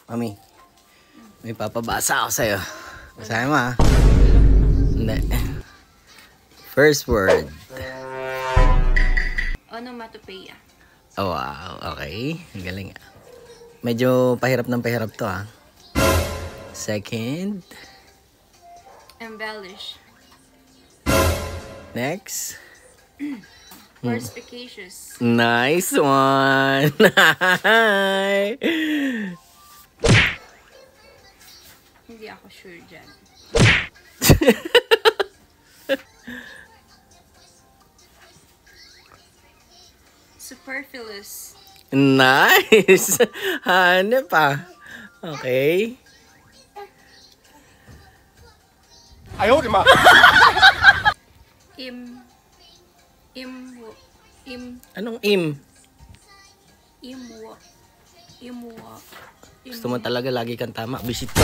Mami, may papabasa ako sa'yo. Basahin mo, ha? Hindi. First word. Onomatopoeia. Oh, wow. Okay. Ang galing. Medyo pahirap ng pahirap to, ha? Second. Embellish. Next. Perspicacious. Nice one. Hindi ako sure dyan. Superfluous. Nice. Hanep pa. Okay. Ayaw, di ma. Anong im? Imwa. Gusto mo talaga lagi kang tama. Visit ka.